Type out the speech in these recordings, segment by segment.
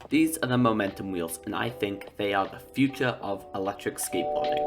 These are the momentum wheels, and I think they are the future of electric skateboarding.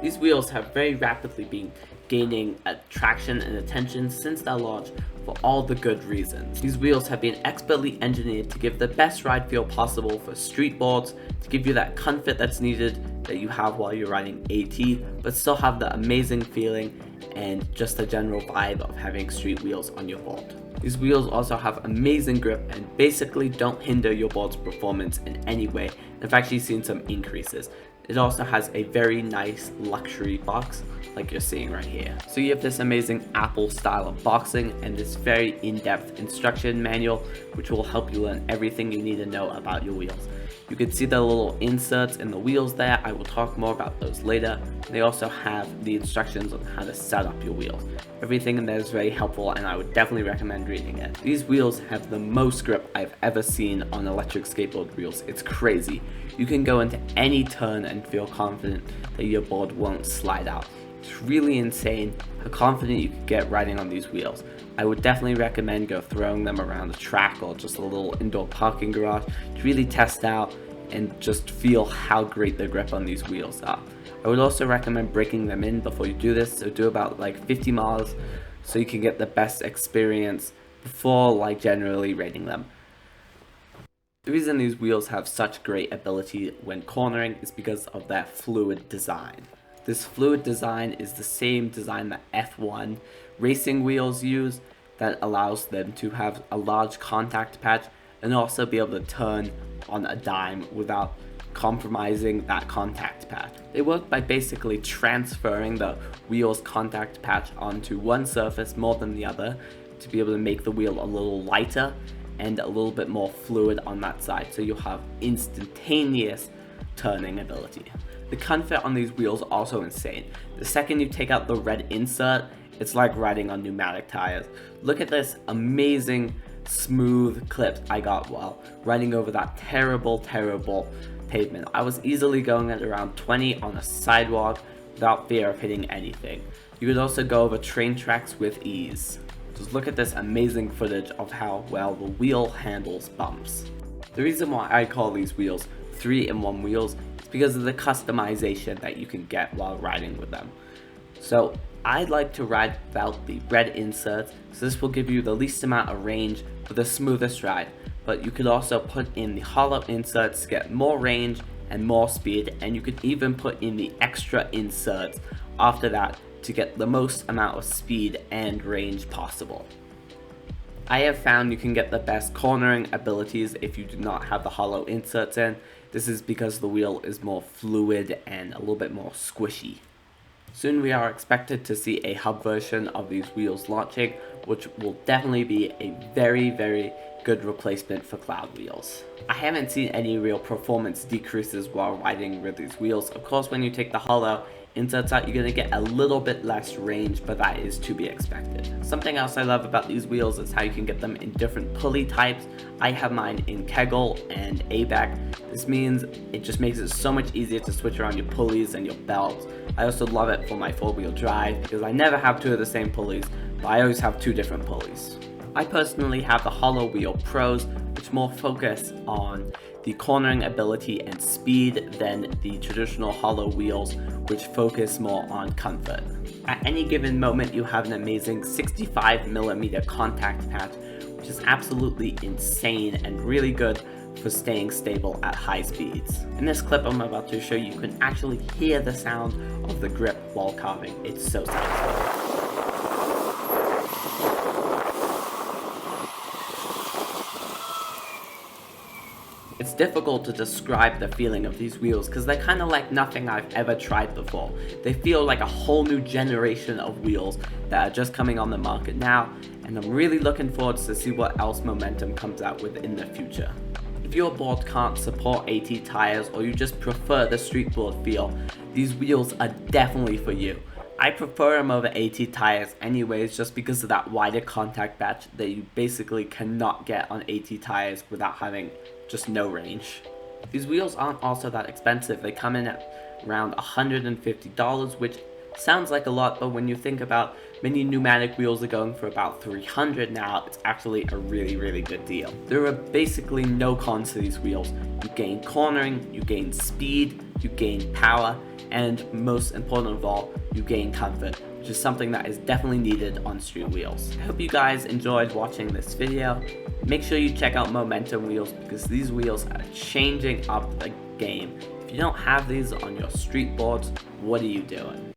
These wheels have very rapidly been gaining traction and attention since their launch for all the good reasons. These wheels have been expertly engineered to give the best ride feel possible for street boards, to give you that comfort that's needed that you have while you're riding AT, but still have the amazing feeling and just the general vibe of having street wheels on your board. These wheels also have amazing grip and basically don't hinder your board's performance in any way. I've actually seen some increases. It also has a very nice luxury box like you're seeing right here. So you have this amazing Apple style of boxing and this very in-depth instruction manual which will help you learn everything you need to know about your wheels. You can see the little inserts in the wheels there. I will talk more about those later. They also have the instructions on how to set up your wheels. Everything in there is very helpful and I would definitely recommend reading it. These wheels have the most grip I've ever seen on electric skateboard wheels. It's crazy. You can go into any turn and feel confident that your board won't slide out. It's really insane how confident you can get riding on these wheels. I would definitely recommend go throwing them around the track or just a little indoor parking garage to really test out and just feel how great the grip on these wheels are. I would also recommend breaking them in before you do this, so do about like 50 miles so you can get the best experience before like generally rating them. The reason these wheels have such great ability when cornering is because of their fluid design. This fluid design is the same design that F1 racing wheels use, that allows them to have a large contact patch and also be able to turn on a dime without compromising that contact patch. They work by basically transferring the wheel's contact patch onto one surface more than the other to be able to make the wheel a little lighter and a little bit more fluid on that side, so you'll have instantaneous turning ability. The comfort on these wheels are also insane. The second you take out the red insert, it's like riding on pneumatic tires. Look at this amazing smooth clips I got while riding over that terrible pavement. I was easily going at around 20 on a sidewalk without fear of hitting anything. You could also go over train tracks with ease. Just look at this amazing footage of how well the wheel handles bumps. The reason why I call these wheels 3-in-1 wheels is because of the customization that you can get while riding with them. So I like to ride without the red inserts, so this will give you the least amount of range for the smoothest ride, but you could also put in the hollow inserts to get more range and more speed, and you could even put in the extra inserts after that to get the most amount of speed and range possible. I have found you can get the best cornering abilities if you do not have the hollow inserts in. This is because the wheel is more fluid and a little bit more squishy. Soon we are expected to see a hub version of these wheels launching, which will definitely be a very good replacement for cloud wheels. I haven't seen any real performance decreases while riding with these wheels. Of course, when you take the hollow inserts out, you're going to get a little bit less range, but that is to be expected. Something else I love about these wheels is how you can get them in different pulley types. I have mine in Kegel and ABAC. This means it just makes it so much easier to switch around your pulleys and your belts. I also love it for my 4-wheel drive because I never have two of the same pulleys, but I always have two different pulleys. I personally have the Hollow Wheel Pros, which more focus on the cornering ability and speed than the traditional hollow wheels, which focus more on comfort. At any given moment, you have an amazing 65mm contact patch, which is absolutely insane and really good for staying stable at high speeds. In this clip I'm about to show you, you can actually hear the sound of the grip while carving. It's so satisfying. It's difficult to describe the feeling of these wheels because they're kind of like nothing I've ever tried before. They feel like a whole new generation of wheels that are just coming on the market now, and I'm really looking forward to see what else Momentum comes out with in the future. If your board can't support AT tires or you just prefer the street board feel, these wheels are definitely for you. I prefer them over AT tires anyways, just because of that wider contact patch that you basically cannot get on AT tires without having just no range. These wheels aren't also that expensive. They come in at around $150, which Sounds like a lot, but when you think about many pneumatic wheels are going for about 300 now, it's actually a really good deal. There are basically no cons to these wheels. You gain cornering, you gain speed, you gain power, and most important of all, you gain comfort, which is something that is definitely needed on street wheels. I hope you guys enjoyed watching this video. Make sure you check out Momentum wheels because these wheels are changing up the game. If you don't have these on your street boards, what are you doing?